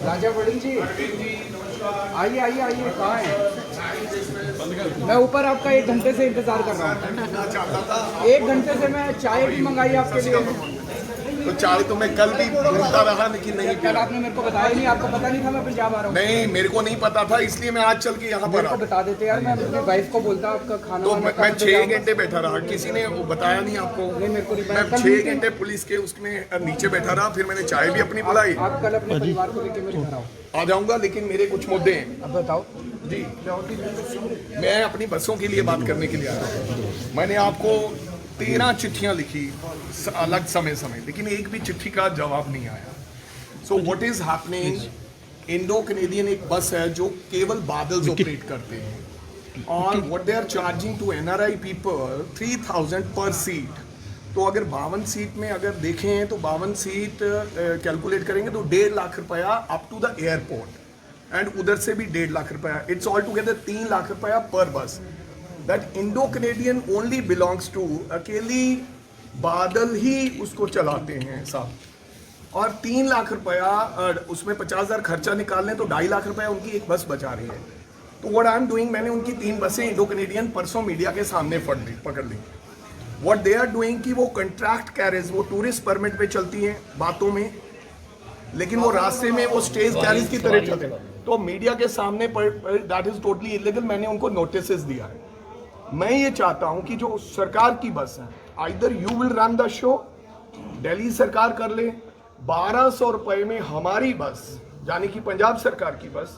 राजा वड़िंग जी आइए आइए आइए, कहाँ है? मैं ऊपर आपका 1 घंटे से इंतजार कर रहा हूँ। 1 घंटे से मैं चाय भी मंगाई आपके लिए। तो चाय तो मैं कल भी ढूंढता रहा लेकिन नहीं कल आपने मेरे को बताया नहीं, आपको पता नहीं था मैं पंजाब आ रहा हूँ? नहीं, मेरे को नहीं पता था, इसलिए मैं आज चल के यहाँ पर मेरे को बता देते यार, मैं अपनी वाइफ को बोलता आपका खाना तो वाना मैं कब 6 जाऊंगा? घंटे बैठा रहा, किसी ने वो बताया नहीं आपको? नहीं, मेरे को नहीं मैं पता। 6 घंटे पुलिस के उसमें नीचे बैठा रहा, फिर मैंने चाय भी अपनी बुलाई। आप कल अपने परिवार को लेकर मेरे घर आओ। आ जाऊंगा, लेकिन मेरे कुछ मुद्दे हैं। अब बताओ जी, मैं अपनी बसों के लिए बात करने के लिए आया हूँ। मैंने आपको 13 चिट्ठियां लिखी अलग समय, लेकिन एक भी चिट्ठी का जवाब नहीं आया। So what is happening? Indo Canadian एक बस है जो केवल बादल ऑपरेट करते हैं, और what they are charging to NRI people 3000 पर सीट। तो अगर 52 सीट में अगर देखें तो 52 सीट कैलकुलेट करेंगे तो 1.5 लाख रुपया up to the airport, and उधर से भी 1.5 लाख रुपया, इट्स ऑल टुगेदर 3 लाख रुपया पर bus. That Indo Canadian only belongs to, अकेली बादल ही उसको चलाते हैं साहब, और 3 लाख रुपया उसमें 50,000 खर्चा निकाल लें तो 2.5 लाख रुपया उनकी एक बस बचा रही है। तो व्हाट आई एम डूइंग, मैंने उनकी 3 बसें इंडो कनेडियन परसों मीडिया के सामने पकड़ ली। व्हाट दे आर डूइंग कि वो कंट्रैक्ट कैरेज, वो टूरिस्ट परमिट पे चलती हैं बातों में, लेकिन वो रास्ते में वो स्टेज कैरेज की तरह चलते हैं। तो मीडिया के सामने दैट इज टोटली इलीगल, मैंने उनको नोटिस दिया है। मैं ये चाहता हूं कि जो सरकार की बस है, either you will run the show, Delhi सरकार कर ले, 1200 रुपए में हमारी बस यानी कि पंजाब सरकार की बस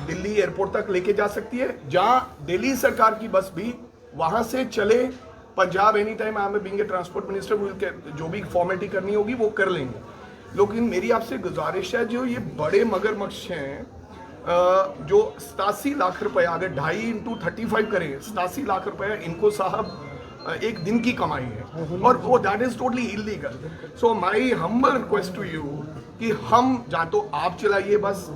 दिल्ली एयरपोर्ट तक लेके जा सकती है, जहां दिल्ली सरकार की बस भी वहां से चले Punjab any time. I am being a transport minister, जो भी फॉर्मेलिटी करनी होगी वो कर लेंगे। लेकिन मेरी आपसे गुजारिश है, जो ये बड़े मगरमच्छ हैं जो 87 लाख रुपया, अगर 2.5 इंटू 35 करें, 87 लाख रुपया इनको साहब एक दिन की कमाई है, और वो that is totally illegal. So my humble request to you कि हम जहाँ तो आप चलाइए बस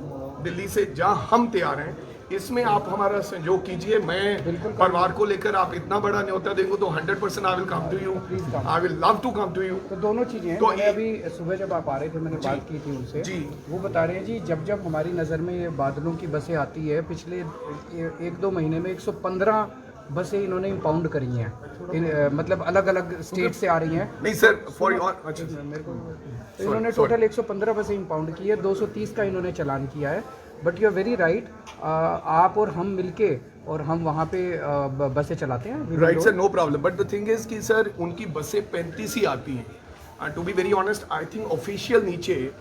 दिल्ली से, जहाँ हम तैयार हैं, इसमें आप हमारा सहयोग कीजिए। मैं परिवार को लेकर आप इतना बड़ा न्योता देंगे तो 100% I will come to you, I will love to come to you. तो दोनों चीजें हैं। तो मैंने अभी सुबह जब आप आ रहे थे मैंने बात की थी उनसे जी, वो बता रहे हैं जी जब हमारी नज़र में ये बादलों की बसें आती है, पिछले 1-2 महीने में 115 बसें इन्होंने इंपाउंड करी हैं, मतलब अलग अलग स्टेट से आ रही हैं। नहीं सर, फॉर योर मेरे को तो इन्होंने टोटल 115 बसें इंपाउंड की है, 230 का इन्होंने चालान किया है। But you are very right, आप और हम मिलके और हम वहाँ पे बसें चलाते हैं। Right sir, no problem. But the thing is कि सर उनकी बसें 35 ही आती हैं। To be very honest, I think official नीचे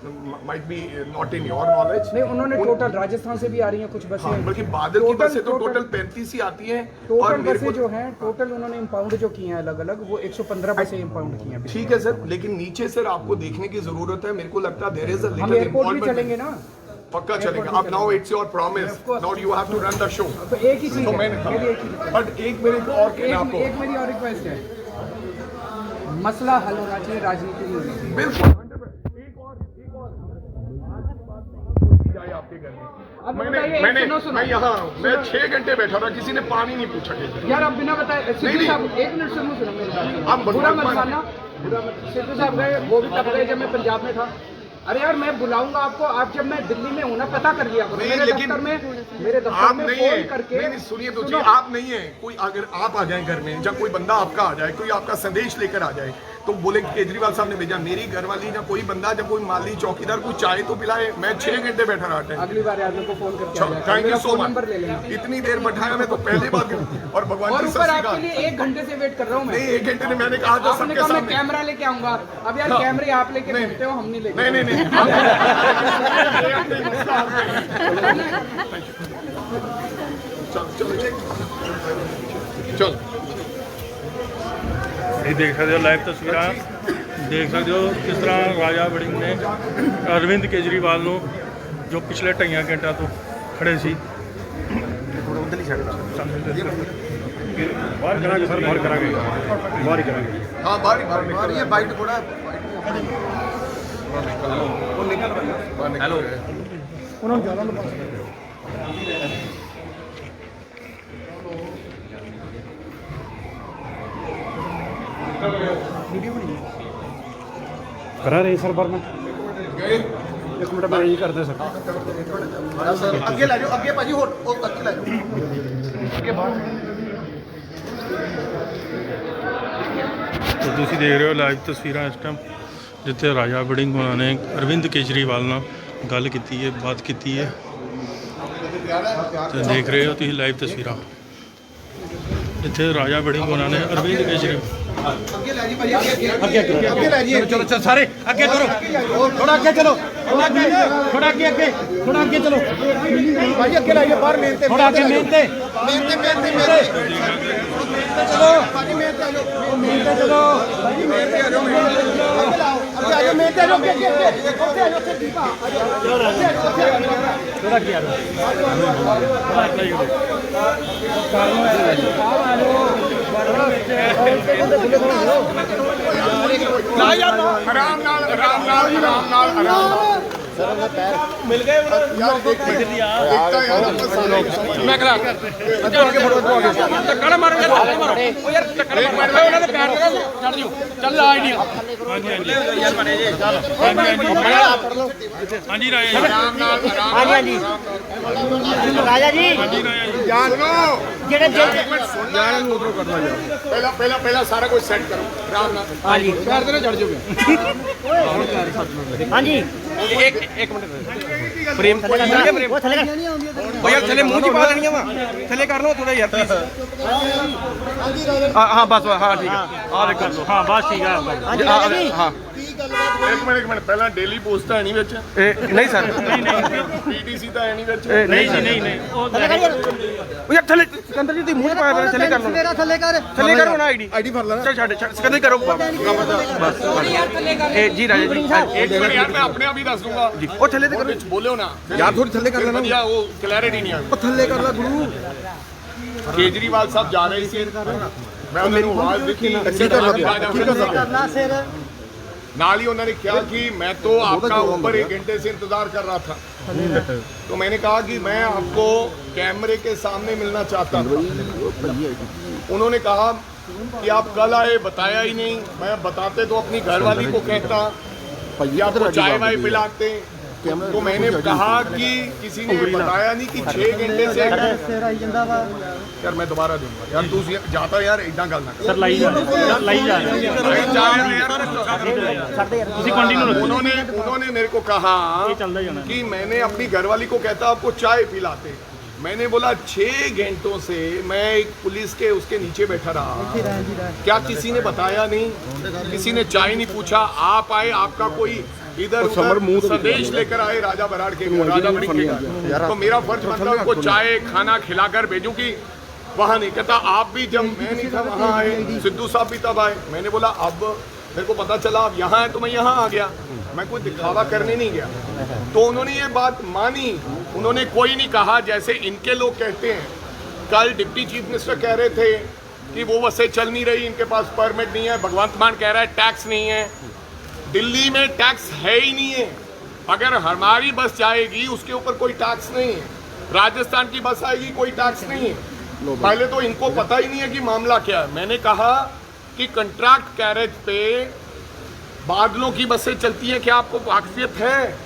might be not in your knowledge. नहीं, उन्होंने टोटल राजस्थान से भी आ रही हैं कुछ बसें। हाँ, बल्कि बादल की बसें तो टोटल 35 ही आती हैं। टोटल बसें जो हैं, टोटल उन्होंने इंपाउंड जो की हैं अलग अलग, वो 115 बसें इंपाउंड की हैं। ठीक है सर, लेकिन नीचे सर आपको देखने की जरूरत है। मेरे को लगता है देयर इज अ हम लिटिल एयरपोर्ट भी इन्वॉल्वमेंट। चलेंगे ना, पक्का चलेगा। अब now it's your promise, now you have to run the show. तो एक ही चीज तो है, मैंने बट एक मेरे को और कहना आपको, एक मेरी और रिक्वेस्ट है, मसला हल होना चाहिए, राजनीति नहीं होनी चाहिए। बिल्कुल। एक और जाए आपके घर में, मैं यहाँ मैं 6 घंटे बैठा था, किसी ने पानी नहीं पूछा कि यार आप बिना बताए सिद्धू साहब, 1 मिनट सुनो मेरी बात, बुरा मत मानना। सिद्धू साहब गए, वो भी तब गए जब मैं पंजाब में था। अरे यार मैं बुलाऊंगा आपको, आप जब मैं दिल्ली में हूँ ना, पता कर लिया करो मेरे दफ्तर में, आप नहीं है, करके। नहीं सुनिए तो जी, आप नहीं है कोई, अगर आप आ जाए घर में, जब कोई बंदा आपका आ जाए, कोई आपका संदेश लेकर आ जाए, तो बोले केजरीवाल साहब ने भेजा, मेरी घरवाली या कोई बंदा, जब कोई माली चौकीदार कोई चाय तो पिलाए। मैं 6 घंटे बैठा रहा। अगली बार यार मेरे को फोन करके थैंक यू सो नंबर ले लेना। मच। इतनी देर बैठाया मैं तो पहली बार, और भगवान की ऊपर आपके लिए 1 घंटे से वेट कर रहा हूँ मैं। नहीं, 1 घंटे ने मैंने कहा था सबके सामने। मैं कैमरा लेके आऊंगा। अब यार कैमरे आप लेके बैठते हो, हम नहीं लेके। नहीं चल ये देख सकते हो लाइव तस्वीर, देख सकते हो किस तरह राजा वड़िंग ने अरविंद केजरीवाल ਨੂੰ जो पिछले 2.5 घंटा तो खड़े सी बाहर करांगे सर, बाहर करांगे, बाहर ही करांगे। हाँ, बाहर ही है, बाइट थोड़ा हेलो उन्होंने ज़्यादा वीडियो बनी करा रहे सर बार में। गए एक मिनट में यही करते सर ਅੱਗੇ ਲੈ ਜਾਓ ਅੱਗੇ ਭਾਜੀ ਹੋਰ ਉਹ ਅੱਗੇ ਲੈ ਜਾਓ ਤੋ ਤੁਸੀਂ ਦੇਖ ਰਹੇ ਹੋ ਲਾਈਵ ਤਸਵੀਰਾਂ ਇਸ ਟਾਈਮ ਜਿੱਥੇ ਰਾਜਾ ਵੜਿੰਗ ਉਹਨਾਂ ਨੇ ਅਰਵਿੰਦ ਕੇਜਰੀਵਾਲ ਨਾਲ ਗੱਲ ਕੀਤੀ ਹੈ, ਬਾਤ ਕੀਤੀ ਹੈ ਤੇ ਦੇਖ ਰਹੇ ਹੋ ਤੁਸੀਂ ਲਾਈਵ ਤਸਵੀਰਾਂ ਜਿੱਥੇ ਰਾਜਾ ਵੜਿੰਗ ਉਹਨਾਂ ਨੇ ਅਰਵਿੰਦ ਕੇਜਰੀਵਾਲ ਅੱਗੇ ਲੈ ਜੀ ਭਾਜੀ ਅੱਗੇ ਲੈ ਜੀ ਚਲੋ ਚਲੋ ਸਾਰੇ ਅੱਗੇ ਕਰੋ ਥੋੜਾ ਅੱਗੇ ਚਲੋ ਥੋੜਾ ਅੱਗੇ ਚਲੋ ਭਾਜੀ ਅੱਗੇ ਲੈ ਜਾਓ ਬਾਹਰ ਮੇਨ ਤੇ ਥੋੜਾ ਅੱਗੇ ਮੇਨ ਤੇ ਚਲੋ ਭਾਜੀ ਮੇਨ ਤੇ ਆ ਜਾਓ ਮੇਨ ਤੇ ਚਲੋ ਭਾਜੀ ਮੇਨ ਤੇ ਆ ਜਾਓ ਅੱਗੇ ਆ ਜਾਓ ਮੇਨ ਤੇ ਆ ਜਾਓ ਅੱਗੇ ਉੱਥੇ ਆ ਜਾਓ ਉੱਥੇ ਠੀਕ ਆ ਥੋੜਾ ਕੀ ਆ ਰਿਹਾ आराम नाल मिल गए यार मैं करा टक्कर मारोगे ओ यार टक्कर मारो ਉਹਨਾਂ ਦੇ ਪੈਰ ਲਗਾ ਚੜ ਜਿਓ ਚੱਲ ਆ ਇੰਡੀਆ ਹਾਂਜੀ ਹਾਂਜੀ ਯਾਰ ਬਣੇ ਜੀ ਹਾਂਜੀ ਰਾਜਾ ਜੀ ਹਾਂਜੀ ਰਾਜਾ ਜੀ ਜਾਨ ਲੋ ਜਿਹੜੇ ਜਾਨ ਨੂੰ ਉਧਰੋਂ ਕਰਨਾ ਜਾ ਪਹਿਲਾਂ ਸਾਰਾ ਕੁਝ ਸੈੱਟ ਕਰੋ ਆਰਾਮ ਨਾਲ ਹਾਂਜੀ ਪੈਰ ਤੇ ਨਾ ਚੜ ਜਾਓਗੇ ਹਾਂਜੀ ਇੱਕ ਮਿੰਟ ਫਰੇਮ ਕੋਈ ਨਹੀਂ ਫਰੇਮ ਉਹ ਥੱਲੇ ਓ ਯਾਰ ਥੱਲੇ ਮੂੰਹ ਦੀ ਪਾ ਦੇਣੀਆਂ ਵਾ ਥੱਲੇ ਕਰ ਲਓ ਥੋੜਾ ਯਾਰ ਪਲੀਜ਼ ਹਾਂ ਬਸ ਹਾਂ ਠੀਕ ਹੈ ਆ ਦੇਖ ਲਓ ਹਾਂ ਬਸ ਠੀਕ ਆ ਹਾਂ ਇੱਕ ਮਿੰਟ ਪਹਿਲਾਂ ਡੇਲੀ ਪੋਸਟ ਤਾਂ ਹੈ ਨਹੀਂ ਵਿੱਚ ਨਹੀਂ ਸਰ ਨਹੀਂ ਪੀਟੀਸੀ ਤਾਂ ਹੈ ਨਹੀਂ ਵਿੱਚ ਨਹੀਂ ਜੀ ਨਹੀਂ ਉਹ ਯਾਰ ਥੱਲੇ ਸਿਕੰਦਰ ਜੀ ਤੁਸੀਂ ਮੂੰਹ 'ਚ ਪਾਇਆ ਹੋਇਆ, ਥੱਲੇ ਕਰ ਲਓ ਮੇਰਾ ਥੱਲੇ ਕਰ ਥੱਲੇ ਕਰੋ ਨਾ ਆਈਡੀ ਫੜ ਲੈਣਾ ਛੱਡ ਸਿਕੰਦਰ ਕਰੋ ਬਸ ਇਹ ਜੀ ਰਾਜਾ ਜੀ ਇੱਕ ਮਿੰਟ ਯਾਰ ਮੈਂ ਆਪਣੇ ਆਪ ਹੀ ਦੱਸ ਦੂੰਗਾ ਉਹ ਥੱਲੇ ਤੇ ਕਰੋ ਵਿੱਚ ਬੋਲਿਓ ਨਾ ਯਾਰ ਥੋੜੀ ਥੱਲੇ ਕਰ ਲੈਣਾ ਵਧੀਆ ਉਹ ਕਲੈਰਿਟੀ ਨਹੀਂ ਆ ਉਹ ਥੱਲੇ ਕਰ ਲੈ ਗੁਰੂ ਕੇਜਰੀਵਾਲ ਸਾਹਿਬ ਜਾ ਰਹੇ ਸੀ ਮੈਂ ਉਹਨਾਂ ਨੂੰ ਆਵਾਜ਼ ਦਿੱਤੀ ਕਰਨਾ ਸਿਰ नाल ही उन्होंने किया कि मैं तो आपका ऊपर 1 घंटे से इंतजार कर रहा था तो मैंने कहा कि मैं आपको कैमरे के सामने मिलना चाहता था उन्होंने कहा कि आप कल आए बताया ही नहीं मैं बताते तो अपनी घरवाली को कहता कि आपको चाय वाय पिलाते तो मैंने कहा कि किसी ने बताया नहीं कि 6 घंटे से ਸਿਰ ਆਈ ਜਾਂਦਾ ਵਾ यार मैं दोबारा दूंगा यार तू जाता यार इतना गल ना कर ਸਰ ਲਾਈ ਜਾ ਤੁਸੀਂ ਕੰਟੀਨਿਊ ਰੱਖੋ उन्होंने मेरे को कहा चलता ही जाना कि मैंने अपनी घरवाली को कहता आपको चाय पिलाते मैंने बोला 6 घंटों से मैं एक पुलिस के उसके नीचे बैठा रहा क्या किसी ने बताया नहीं किसी ने चाय नहीं पूछा आप आए आपका कोई इधर संदेश लेकर आए राजा बराड़ के राजा बड़ी के तो मेरा फर्ज बनता है उनको चाय खाना खिलाकर भेजूं कि वहाँ नहीं कहता आप भी जब मैं नहीं था वहाँ आए सिद्धू साहब भी तब आए मैंने बोला अब मेरे को पता चला अब यहाँ है तो मैं यहाँ आ गया मैं कोई दिखावा करने नहीं गया तो उन्होंने ये बात मानी उन्होंने कोई नहीं कहा जैसे इनके लोग कहते हैं कल डिप्टी चीफ मिनिस्टर कह रहे थे कि वो बसें चल नहीं रही इनके पास परमिट नहीं है भगवंत मान कह रहा है टैक्स नहीं है दिल्ली में टैक्स है ही नहीं है अगर हमारी बस जाएगी उसके ऊपर कोई टैक्स नहीं है राजस्थान की बस आएगी कोई टैक्स नहीं है पहले तो इनको पता ही नहीं है कि मामला क्या है मैंने कहा कि कंट्रैक्ट कैरेज पे बादलों की बसें चलती हैं क्या आपको वाकफियत है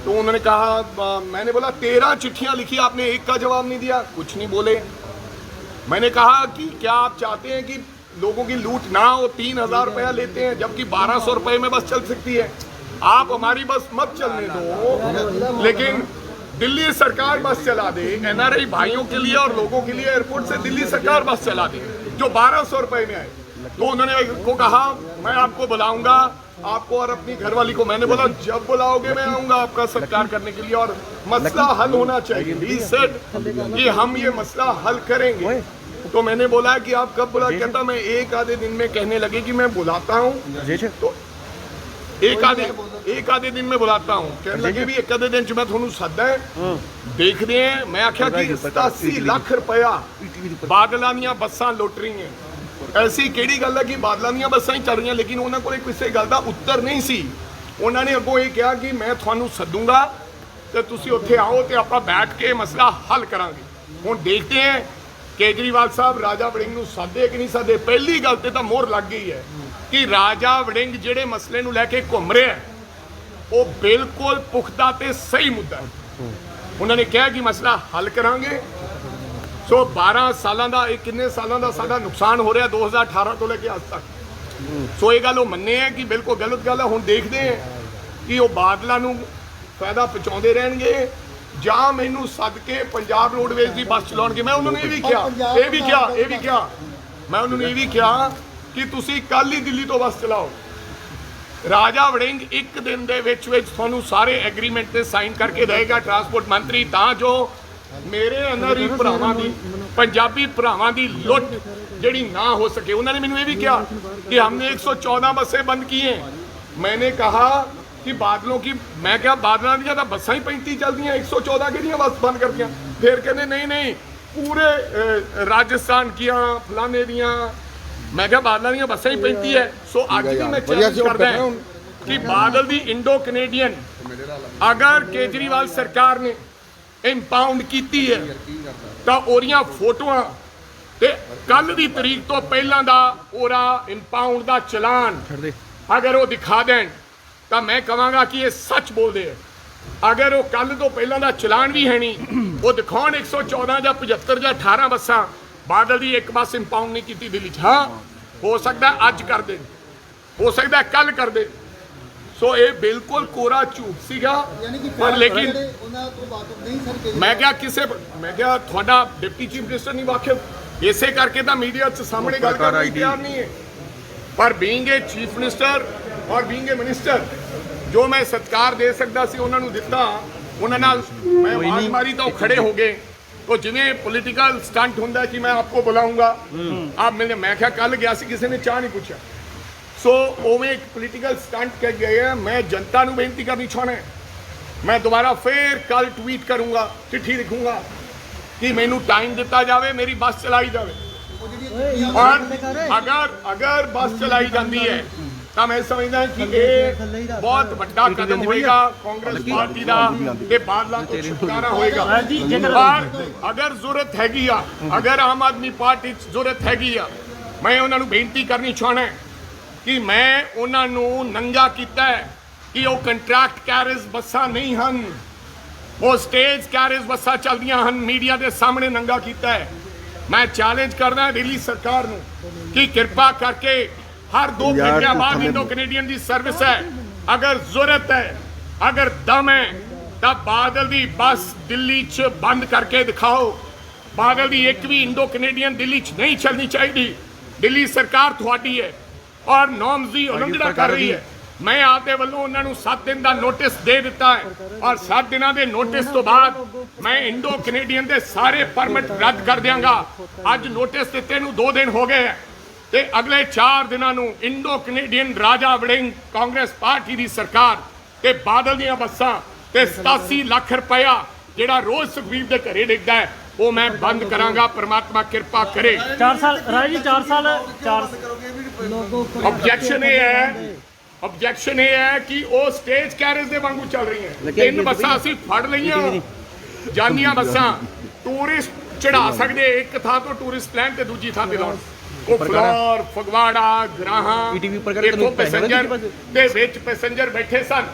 तो उन्होंने कहा मैंने बोला 13 चिट्ठियां लिखी आपने एक का जवाब नहीं दिया कुछ नहीं बोले मैंने कहा कि क्या आप चाहते हैं कि लोगों की लूट ना हो 3,000 रुपया लेते हैं जबकि 1,200 रुपये में बस चल सकती है आप हमारी बस मत चलने दो लेकिन दिल्ली सरकार बस चला दे एनआरआई भाइयों के लिए और लोगों के लिए एयरपोर्ट से दिल्ली सरकार बस चला दे जो 1,200 रुपये में आए तो उन्होंने को कहा मैं आपको बुलाऊंगा आपको और अपनी घरवाली को मैंने बोला जब बुलाओगे मैं आऊंगा आपका सत्कार करने के लिए और मसला हल होना चाहिए ही सेड कि हम ये मसला हल करेंगे तो मैंने बोला कि आप कब बुला कहता मैं एक आधे दिन में कहने लगे कि मैं बुलाता हूँ तो एक आधे दिन में बुलाता हूँ कहने लगे भी एक आधे दिन च मैं थोनू सदा है देख रहे हैं मैं आख्या कि 87 लाख रुपया बादलों ਦੀਆਂ ਬੱਸਾਂ ਲੁੱਟ ਰਹੀਆਂ ਐਸੀ ਕਿਹੜੀ ਗੱਲ ਹੈ ਕਿ ਬਾਦਲਾਂ ਦੀਆਂ ਬੱਸਾਂ ਹੀ ਚੱਲ ਰਹੀਆਂ ਲੇਕਿਨ ਉਹਨਾਂ ਕੋਲੇ ਕਿਸੇ ਗੱਲ ਦਾ ਉੱਤਰ ਨਹੀਂ ਸੀ ਉਹਨਾਂ ਨੇ ਅੱਗੋਂ ਇਹ ਕਿਹਾ ਕਿ ਮੈਂ ਤੁਹਾਨੂੰ ਸੱਦੂੰਗਾ ਤੇ ਤੁਸੀਂ ਉੱਥੇ ਆਓ ਤੇ ਆਪਾਂ ਬੈਠ ਕੇ ਮਸਲਾ ਹੱਲ ਕਰਾਂਗੇ ਹੁਣ ਦੇਖਦੇ ਹਾਂ ਕੇਜਰੀਵਾਲ ਸਾਹਿਬ ਰਾਜਾ ਵੜਿੰਗ ਨੂੰ ਸਾਦੇ ਕਿ ਨਹੀਂ ਸਾਦੇ ਪਹਿਲੀ ਗੱਲ ਤੇ ਤਾਂ ਮੋਹਰ ਲੱਗ ਗਈ ਹੈ ਕਿ ਰਾਜਾ ਵੜਿੰਗ ਜਿਹੜੇ ਮਸਲੇ ਨੂੰ ਲੈ ਕੇ ਘੁੰਮ ਰਿਹਾ ਉਹ ਬਿਲਕੁਲ ਪੁਖਤਾ ਤੇ ਸਹੀ ਮੁੱਦਾ ਹੈ। ਉਹਨਾਂ ਨੇ ਕਿਹਾ ਕਿ ਮਸਲਾ ਹੱਲ ਕਰਾਂਗੇ। ਸੋ 12 ਸਾਲਾਂ ਦਾ, ਇਹ ਕਿੰਨੇ ਸਾਲਾਂ ਦਾ ਸਾਡਾ ਨੁਕਸਾਨ ਹੋ ਰਿਹਾ 2018 ਤੋਂ ਲੈ ਕੇ ਅੱਜ ਤੱਕ। ਸੋ ਇਹ ਗੱਲ ਉਹ ਮੰਨੇ ਹੈ ਕਿ ਬਿਲਕੁਲ ਗਲਤ ਗੱਲ ਹੈ। ਹੁਣ ਦੇਖਦੇ ਹਾਂ ਕਿ ਉਹ ਬਾਦਲਾਂ ਨੂੰ ਫਾਇਦਾ ਪਹੁੰਚਾਉਂਦੇ ਰਹਿਣਗੇ ਜਾਂ ਮੈਨੂੰ ਸੱਦ ਕੇ ਪੰਜਾਬ ਰੋਡਵੇਜ਼ ਦੀ ਬੱਸ ਚਲਾਉਣਗੇ। ਮੈਂ ਉਹਨਾਂ ਨੂੰ ਇਹ ਵੀ ਕਿਹਾ ਮੈਂ ਉਹਨਾਂ ਨੂੰ ਇਹ ਵੀ ਕਿਹਾ ਕਿ ਤੁਸੀਂ ਕੱਲ ਹੀ ਦਿੱਲੀ ਤੋਂ ਬੱਸ ਚਲਾਓ। ਰਾਜਾ ਵੜਿੰਗ ਇੱਕ ਦਿਨ ਦੇ ਵਿੱਚ ਤੁਹਾਨੂੰ ਸਾਰੇ ਐਗਰੀਮੈਂਟ ਤੇ ਸਾਈਨ ਕਰਕੇ ਦੇਗਾ ਟਰਾਂਸਪੋਰਟ ਮੰਤਰੀ, ਤਾਂ ਜੋ ਮੇਰੇ ਅਨਰੀ ਭਰਾਵਾਂ ਦੀ, ਪੰਜਾਬੀ ਭਰਾਵਾਂ ਦੀ ਲੁੱਟ ਜਿਹੜੀ ਨਾ ਹੋ ਸਕੇ। ਉਹਨਾਂ ਨੇ ਮੈਨੂੰ ਇਹ ਵੀ ਕਿਹਾ कि हमने 114 बसें बंद की हैं। मैंने कहा कि बादलों की, मैं क्या बादलों दी तो बसा ही 35 चलती हैं, 114 के बस बंद कर दिया। फिर कहते नहीं पूरे राजस्थान किया फलाने दियाँ। मैं क्या बादलों दी बसा ही 35 है। सो अज भी मैं चैलेंज करता है कि बादल दी इंडो कनेडियन अगर केजरीवाल सरकार ने इंपाउंड की है तो ओरियां फोटोआं ਤੇ ਕੱਲ ਦੀ ਤਰੀਕ ਤੋਂ ਪਹਿਲਾਂ ਦਾ ਉਹਦਾ ਇੰਪਾਊਂਡ ਦਾ ਚਲਾਨ ਅਗਰ ਉਹ ਦਿਖਾ ਦੇਣ ਤਾਂ ਮੈਂ ਕਹਾਂਗਾ ਕਿ ਇਹ ਸੱਚ ਬੋਲਦੇ ਆ। ਅਗਰ ਉਹ ਕੱਲ ਤੋਂ ਪਹਿਲਾਂ ਦਾ ਚਲਾਨ ਵੀ ਹੈ ਨਹੀਂ, ਉਹ ਦਿਖਾਉਣ 114 ਜਾਂ 75 ਜਾਂ 18 ਬੱਸਾਂ ਬਾਦਲ ਦੀ ਇੱਕ ਬੱਸ ਇੰਪਾਊਂਡ ਨਹੀਂ ਕੀਤੀ ਦਿੱਲੀ 'ਚ। ਹਾਂ, ਹੋ ਸਕਦਾ ਅੱਜ ਕਰ ਦੇਣ, ਹੋ ਸਕਦਾ ਕੱਲ ਕਰ ਦੇਣ। ਸੋ ਇਹ ਬਿਲਕੁਲ ਕੋਰਾ ਝੂਠ ਸੀਗਾ। ਪਰ ਲੇਕਿਨ ਮੈਂ ਕਿਹਾ ਤੁਹਾਡਾ ਡਿਪਟੀ ਚੀਫ ਮਿਨਿਸਟਰ ਨਹੀਂ ਵਾਕਿਫ, ਇਸੇ ਕਰਕੇ ਤਾਂ ਮੀਡੀਆ 'ਚ ਸਾਹਮਣੇ ਗੱਲ ਕਰਨ ਲਈ ਤਿਆਰ ਨਹੀਂ ਹੈ। ਪਰ ਬੀਇੰਗ ਏ ਚੀਫ ਮਿਨਿਸਟਰ ਔਰ ਬੀਇੰਗ ਏ ਮਿਨਿਸਟਰ, ਜੋ ਮੈਂ ਸਤਿਕਾਰ ਦੇ ਸਕਦਾ ਸੀ ਉਹਨਾਂ ਨੂੰ ਦਿੱਤਾ। ਉਹਨਾਂ ਨਾਲ ਮੈਂ ਆਵਾਜ਼ ਮਾਰੀ ਤਾਂ ਉਹ ਖੜੇ ਹੋ ਗਏ। तो जिवें पॉलिटिकल स्टंट होंदा कि मैं आपको बुलाऊंगा आप मिलने, मैं क्या कल गया सी किसी ने चाह नहीं पूछा। सो उवें एक पॉलिटिकल स्टंट कह गए हैं। मैं जनता नूं बेनती करनी चाहना है, मैं दोबारा फिर कल ट्वीट करूंगा, चिट्ठी लिखूंगा कि मैनू टाइम दिता जाए, मेरी बस चलाई जाए। और अगर बस चलाई जाती है तो मैं समझदा कि ये बहुत बड़ा कदम होएगा कांग्रेस पार्टी का ते बादलों तो छुटकारा होएगा। और अगर जरूरत हैगी आ, अगर आम आदमी पार्टी जरूरत हैगी आ, मैं उन्होंने बेनती करनी चाहना है कि मैं उन्होंने नंगा किया है कि वो कंट्रैक्ट कैरेज बसा नहीं हन, वो स्टेज कैरेज बसा चलदियां हन। मीडिया के सामने नंगा किया है। मैं चैलेंज करना दिल्ली सरकार नूं कि कृपा करके हर 2 घंटे बाद इंडो कनेडियन की सर्विस है। अगर जरूरत है, अगर दम है, तो बादल की बस दिल्ली च बंद करके दिखाओ। बादल की एक भी इंडो कनेडियन दिल्ली च नहीं चलनी चाहिए। दिल्ली सरकार थोड़ी है और नॉर्म्स की उल्लंघना कर रही है। मैं आपके वालों उन्होंने 7 दिन का नोटिस दे दिता है और 7 दिनों के नोटिस तो बाद मैं इंडो कनेडियन के सारे परमिट रद्द कर देंगा। अज नोटिस दिते नूं 2 दिन हो गए हैं ਤੇ ਅਗਲੇ 4 ਦਿਨਾਂ ਨੂੰ Indo Canadian Raja Warring Congress party ਦੀ ਸਰਕਾਰ ਤੇ ਬਾਦਲ ਦੀਆਂ ਬੱਸਾਂ ਤੇ 87 ਲੱਖ ਰੁਪਇਆ ਜਿਹੜਾ ਰੋਜ਼ ਸੁਖਬੀਰ ਦੇ ਘਰੇ ਡਿੱਗਦਾ ਹੈ ਉਹ ਮੈਂ ਬੰਦ ਕਰਾਂਗਾ। परमात्मा ਕਿਰਪਾ ਕਰੇ। 4 ਸਾਲ ਰਾਜ ਜੀ 4 ਸਾਲ ऑब्जेक्शन ये है कि वो स्टेज कैरेज के वांगू चल रही हैं। 3 बसां असीं फड़ लईआं जानियां बसां टूरिस्ट चढ़ा सकदे एक थां तो टूरिस्ट प्लान ते दूजी थां ते लाउण। वो फ्लोर फगवाड़ा ग्राहां इत्थों पैसेंजर दे विच पैसेंजर बैठे सन,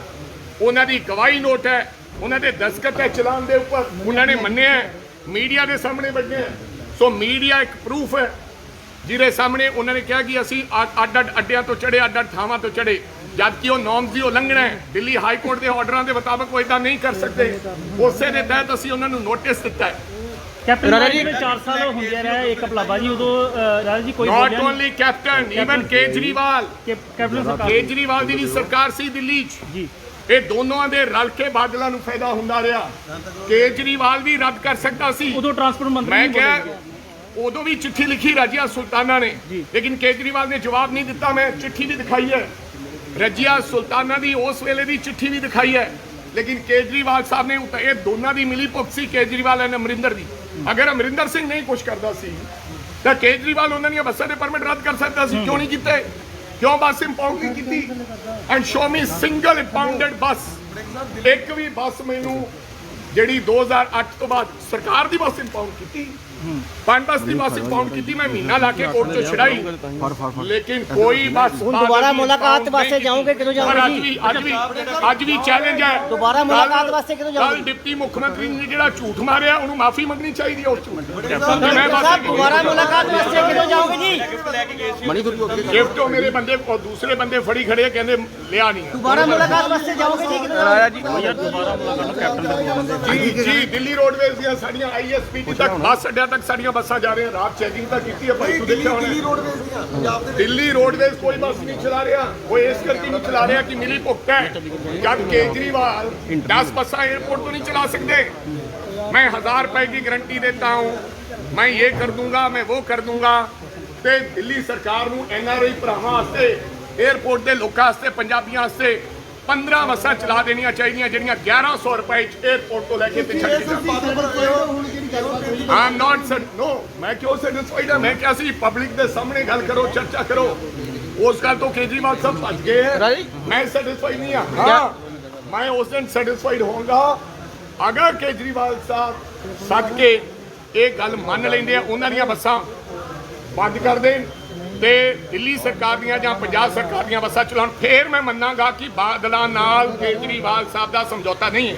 उन्हां दी गवाही नोट है, उन्हां दे दस्तखत है चलान दे उपर, उन्हां ने मन्निया मीडिया के सामने बैठे हैं। सो मीडिया एक प्रूफ है जिहदे सामने उन्होंने कहा कि असीं अड्ड अड्डियां तो चढ़े, अड्ड थावां तो चढ़े, जबकि वो नॉर्म्स की उलंघना है। दिल्ली हाई कोर्ट के ऑर्डर के मुताबिक वो इदा नहीं कर सकते। उस दे तहत असीं उन्होंने नोटिस दिता है। कैप्टन राजा जी 4 साल ਹੁੰਦੇ ਰਹੇ ਇੱਕ ਭਲਾਬਾਜੀ ਉਦੋਂ ਰਾਜਾ ਜੀ ਕੋਈ not only captain, even Kejriwal captain ਸਰਕਾਰ केजरीवाल ਦੀ ਵੀ ਸਰਕਾਰ ਸੀ ਦਿੱਲੀ 'ਚ ਜੀ। ਇਹ ਦੋਨੋਂ ਦੇ ਰਲ ਕੇ ਬਾਦਲਾਂ ਨੂੰ ਫਾਇਦਾ ਹੁੰਦਾ ਰਿਹਾ। केजरीवाल भी रद्द कर सकता सी। ਉਦੋਂ ਟਰਾਂਸਪੋਰਟ ਮੰਤਰੀ मैं क्या उदों भी चिट्ठी लिखी रजिया सुल्ताना ने, लेकिन केजरीवाल ने जवाब नहीं दिता। मैं चिट्ठी भी दिखाई है रजिया सुल्ताना की, उस वेले की चिट्ठी भी दिखाई है, लेकिन केजरीवाल साहब ने ये दोनों की मिली भुगत सी केजरीवाल एंड अमरिंदर की। अगर अमरिंदर सिंह नहीं कुछ करता सी तो केजरीवाल उन्होंने बसां के परमिट रद्द कर सकता सी। क्यों नहीं किते? क्यों बस इंपाउंड नहीं की? एंड शो मी सिंगल इंपाउंडेड बस, एक भी बस मैनू ਜਿਹੜੀ 2008 ਤੋਂ ਬਾਅਦ ਸਰਕਾਰ ਦੀ ਬੱਸ ਇੰਪਾਊਂਡ ਕੀਤੀ ਪੰਜ ਬੱਸ ਦੀ ਬੱਸ ਇੰਪਾਊਂਡ ਕੀਤੀ, ਮੈਂ ਮਹੀਨਾ ਲਾ ਕੇ ਕੋਰਟ ਚੋਂ ਛਡਾਈ, ਲੇਕਿਨ ਕੋਈ ਬੱਸ दोबारा मुलाकात वास्ते जाओगे कितों जाओगे? ਅੱਜ ਵੀ ਚੈलेंज ਹੈ, दोबारा मुलाकात वास्ते कितों ਕੱਲ जाओगे? ਡਿਪਟੀ ਮੁੱਖ ਮੰਤਰੀ ਨੇ ਜਿਹੜਾ ਝੂਠ ਮਾਰਿਆ ਉਹਨੂੰ ਮਾਫੀ ਮੰਗਣੀ ਚਾਹੀਦੀ ਹੈ। ਉਸ ਝੂਠ ਮੈਂ साहब दोबारा मुलाकात वास्ते कितों जाओगे जी? ਗਿਫਟ ਉਹ ਮੇਰੇ ਬੰਦੇ ਉਹ ਦੂਸਰੇ ਬੰਦੇ ਫੜੀ ਖੜੇ ਕਹਿੰਦੇ ਲਿਆ ਨਹੀਂ दोबारा मुलाकात वास्ते जाओगे जी? कितों जाओगे? ਜੀ ਦਿੱਲੀ ਰੋਡਵੇਜ਼ ਦੀਆਂ ਸਾਡੀਆਂ ISPT ਤੱਕ ਬੱਸ ਅੱਡਿਆਂ ਤੱਕ ਸਾਡੀਆਂ ਬੱਸਾਂ ਜਾ ਰਹੀਆਂ, ਰਾਤ ਚੈਕਿੰਗ ਤਾਂ ਕੀਤੀ ਹੈ ਭਾਈ, ਤੂੰ ਦੇਖਿਆ ਹੋਣਾ ਦਿੱਲੀ ਰੋਡਵੇਜ਼ ਕੋਈ ਬੱਸ ਨਹੀਂ ਚਲਾ ਰਿਹਾ, ਉਹ ਇਸ ਕਰਕੇ ਨਹੀਂ ਚਲਾ ਰਿਹਾ ਕਿ ਮਿਲੀ ਭੁਗਤ ਹੈ, ਜਦ केजरीवाल 10 ਬੱਸਾਂ एयरपोर्ट तो नहीं चला सकते। मैं 1000 रुपए की गारंटी देता हूँ, मैं ये कर दूंगा, मैं वो कर दूंगा। ਤੇ ਦਿੱਲੀ ਸਰਕਾਰ ਨੂੰ NRI ਭਰਾਵਾਂ ਵਾਸਤੇ 에ਅਰਪੋਰਟ ਦੇ ਲੋਕਾਂ ਵਾਸਤੇ ਪੰਜਾਬੀਆਂ ਵਾਸਤੇ 15 ਬੱਸਾਂ ਚਲਾ ਦੇਣੀਆਂ ਚਾਹੀਦੀਆਂ ਜਿਹੜੀਆਂ 1100 ਰੁਪਏ ਚ 에ਅਰਪੋਰਟ ਤੋਂ ਲੈ ਕੇ ਤੇ ਛੱਡ ਕੇ ਆਮ ਨਾਟ ਨੋ ਮੈਂ ਕਿਉਂ ਸੈਟੀਸਫਾਈਡ ਹਾਂ, ਮੈਂ ਕਿਹਾ ਸੀ ਪਬਲਿਕ ਦੇ ਸਾਹਮਣੇ ਗੱਲ ਕਰੋ, ਚਰਚਾ ਕਰੋ। ਉਸ ਗੱਲ ਤੋਂ ਕੇਜਰੀਵਾਲ ਸਾਹਿਬ ਭੱਜ ਗਏ ਹੈ, ਮੈਂ ਸੈਟੀਸਫਾਈਡ ਨਹੀਂ ਹਾਂ। ਮੈਂ ਉਸ ਦਿਨ ਸੈਟੀਸਫਾਈਡ ਹੋਊਂਗਾ ਅਗਰ ਕੇਜਰੀਵਾਲ ਸਾਹਿਬ ਸੱਦ ਕੇ ਇਹ ਗੱਲ ਮੰਨ ਲੈਂਦੇ ਆ, ਉਹਨਾਂ ਦੀਆਂ ਬੱਸਾਂ ਬੰਦ ਕਰ ਦੇਣ ਤੇ ਦਿੱਲੀ ਸਰਕਾਰ ਦੀਆਂ ਜਾਂ ਪੰਜਾਬ ਸਰਕਾਰ ਦੀਆਂ ਬੱਸਾਂ ਚਲਾਉਣ, ਫੇਰ ਮੈਂ ਮੰਨਾਂਗਾ ਕਿ ਬਾਦਲਾਂ ਨਾਲ ਕੇਜਰੀਵਾਲ ਸਾਹਿਬ ਦਾ ਸਮਝੌਤਾ ਨਹੀਂ ਹੈ।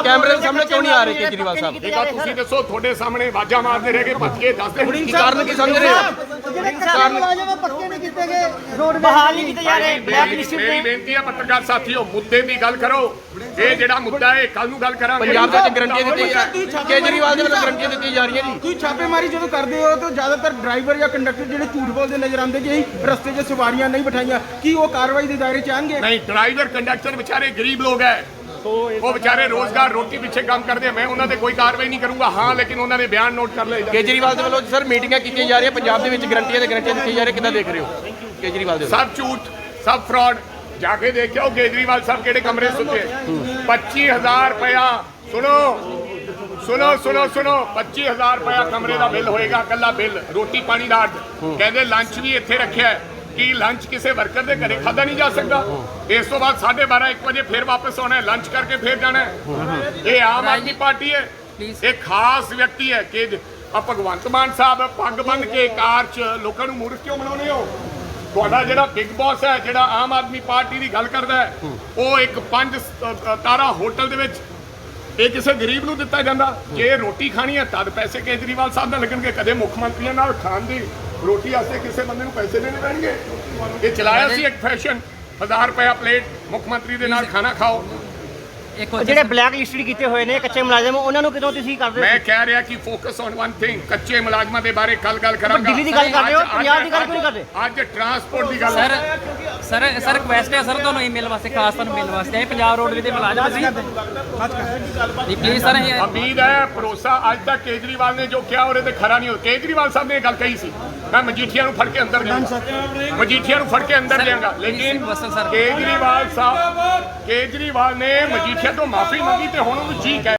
कैमरे के सामने क्यों नहीं आ रहे केजरीवाल साहब? ਇਹ ਤਾਂ ਤੁਸੀਂ ਦੱਸੋ, ਤੁਹਾਡੇ ਸਾਹਮਣੇ ਆਵਾਜ਼ਾਂ ਮਾਰਦੇ ਰਹਿ ਗਏ, ਭੱਜ ਕੇ ਦੱਸਦੇ ਕੀ ਕਾਰਨ ਕੀ ਸਮਝ ਰਹੇ ਹੋ? पक्के नहीं किए गए, रोड बहाल नहीं किए जा रहे, ब्लैक लिस्ट ਮੇਰੀ में ਬੇਨਤੀ ਹੈ ਪੱਤਰਕਾਰ ਸਾਥੀਓ, ਮੁੱਦੇ ਦੀ ਗੱਲ ਕਰੋ। ਇਹ ਜਿਹੜਾ ਮੁੱਦਾ ਹੈ ਕੱਲ ਨੂੰ ਗੱਲ ਕਰਾਂਗੇ। ਪੰਜਾਬ ਦੇ ਵਿੱਚ ਗਰੰਟੀਆਂ ਦਿੱਤੀਆਂ, ਕੇਜਰੀਵਾਲ ਦੇ ਵੱਲੋਂ ਗਰੰਟੀਆਂ ਦਿੱਤੀਆਂ ਜਾ ਰਹੀਆਂ ਜੀ। ਤੁਸੀਂ ਛਾਪੇਮਾਰੀ ਜਦੋਂ ਕਰਦੇ ਹੋ ਤਾਂ ਜ਼ਿਆਦਾਤਰ ਡਰਾਈਵਰ ਜਾਂ ਕੰਡਕਟਰ ਜਿਹੜੇ ਝੂਠ ਬੋਲਦੇ ਨਜ਼ਰ ਆਉਂਦੇ ਕਿ ਰਸਤੇ 'ਚ ਸਵਾਰੀਆਂ ਨਹੀਂ ਬਿਠਾਈਆਂ, ਕੀ ਉਹ ਕਾਰਵਾਈ ਦੇ ਦਾਇਰੇ 'ਚ ਆਣਗੇ? ਨਹੀਂ, ਡਰਾਈਵਰ ਕੰਡਕਟਰ बेचारे गरीब लोग है, वो बेचारे रोजगार रोटी पीछे काम करते हैं, मैं उन्होंने कोई कार्रवाई नहीं करूंगा। हाँ, लेकिन उन्होंने बयान नोट कर लिया। ਕੇਜਰੀਵਾਲ ਦੇ ਵੱਲੋਂ ਸਰ ਮੀਟਿੰਗਾਂ ਕੀਤੀਆਂ ਜਾ ਰਹੀਆਂ ਪੰਜਾਬ ਦੇ ਵਿੱਚ, ਗਰੰਟੀਆਂ ਤੇ ਗਰੰਟੀਆਂ ਦਿੱਤੀਆਂ ਜਾ ਰਹੀਆਂ, ਕਿੱਦਾਂ ਦੇਖ ਰਹੇ ਹੋ ਕੇਜਰੀਵਾਲ ਦੇ? सब झूठ, सब फ्रॉड। जाके देखो केजरीवाल साहब केड़े कमरे सुते 25,000 रुपया। सुनो सुनो सुनो सुनो 25,000 रुपया कमरे का बिल होएगा, कला बिल, रोटी पानी का। कहते लंच भी इत्थे रखिया है कि लंच किसी वर्कर के घरे खादा नहीं जा सकता। इस तो बाद 12:30 1 बजे फिर वापस आना है, लंच करके फिर जाना है। ये आम आदमी पार्टी है, एक खास व्यक्ति है कि भगवंत मान साहब पग बन के कार च लोगों को मूर्ख क्यों बनाने हो? ਤੁਹਾਡਾ ਜਿਹੜਾ ਬਿਗ ਬੌਸ ਹੈ, ਜਿਹੜਾ ਆਮ ਆਦਮੀ ਪਾਰਟੀ ਦੀ ਗੱਲ ਕਰਦਾ ਹੈ, ਉਹ ਇੱਕ 5 ਤਾਰਾ ਹੋਟਲ ਦੇ ਵਿੱਚ ਇਹ ਕਿਸੇ ਗਰੀਬ ਨੂੰ ਦਿੱਤਾ ਜਾਂਦਾ। ਜੇ ਰੋਟੀ ਖਾਣੀ ਹੈ ਤਦ ਪੈਸੇ ਕੇਜਰੀਵਾਲ ਸਾਹਿਬ ਨਾਲ ਲੱਗਣਗੇ, ਕਦੇ ਮੁੱਖ ਮੰਤਰੀਆਂ ਨਾਲ ਖਾਣ ਦੀ ਰੋਟੀ ਵਾਸਤੇ ਕਿਸੇ ਬੰਦੇ ਨੂੰ ਪੈਸੇ ਦੇਣੇ ਪੈਣਗੇ। ਇਹ ਚਲਾਇਆ ਸੀ ਇੱਕ ਫੈਸ਼ਨ, 1000 ਰੁਪਇਆ ਪਲੇਟ, ਮੁੱਖ ਮੰਤਰੀ ਦੇ ਨਾਲ ਖਾਣਾ ਖਾਓ। ਜਿਹੜੇ ਬਲੈਕ ਲਿਸਟਡ ਕੀਤੇ ਹੋਏ ਨੇ ਕੱਚੇ ਮੁਲਾਜ਼ਮ, ਉਹਨਾਂ ਨੂੰ ਕਿਦੋਂ ਤੁਸੀਂ ਕਰਦੇ ਮੈਂ ਕਹਿ ਰਿਹਾ ਕਿ ਫੋਕਸ ਔਨ ਵਨ ਥਿੰਗ, ਕੱਚੇ ਮੁਲਾਜ਼ਮਾਂ ਦੇ ਬਾਰੇ ਕੱਲ ਗੱਲ ਕਰਾਂਗਾ। ਦਿੱਲੀ ਦੀ ਗੱਲ ਕਰ ਰਹੇ ਹੋ, ਪੰਜਾਬ ਦੀ ਗੱਲ ਕਿਉਂ ਨਹੀਂ ਕਰਦੇ? ਅੱਜ ਟਰਾਂਸਪੋਰਟ ਦੀ ਗੱਲ ਹੈ। ਸਰ ਰਿਕੁਐਸਟ ਹੈ ਸਰ ਤੁਹਾਨੂੰ ਈਮੇਲ ਵਾਸਤੇ, ਖਾਸ ਤੁਹਾਨੂੰ ਮਿਲਣ ਵਾਸਤੇ ਆਏ ਪੰਜਾਬ ਰੋਡਵੇਜ਼ ਦੇ ਮੁਲਾਜ਼ਮ ਸੀ ਜੀ, ਪਲੀਜ਼ ਸਰ। ਉਮੀਦ ਹੈ ਭਰੋਸਾ ਅੱਜ ਤੱਕ ਕੇਜਰੀਵਾਲ ਨੇ ਜੋ ਕਿਹਾ ਉਹਦੇ ਤੇ ਖਰਾ ਨਹੀਂ ਹੋ। ਕੇਜਰੀਵਾਲ ਸਾਹਿਬ ਨੇ ਇਹ ਗੱਲ ਕਹੀ ਸੀ, ਮੈਂ ਮਜੀਠੀਆ ਨੂੰ ਫੜ ਕੇ ਅੰਦਰ ਦੇਵਾਂਗਾ, ਮਜੀਠੀਆ ਨੂੰ ਫੜ ਕੇ ਅੰਦਰ ਦੇਵਾਂਗਾ, ਲੇਕਿਨ ਕੇਜਰੀਵਾਲ ਨੇ ਮਜੀਠੀਆ ਤੋਂ ਮਾਫੀ ਮੰਗੀ ਤੇ ਹੁਣ ਉਹਨੂੰ ਜੀ ਕਹਿ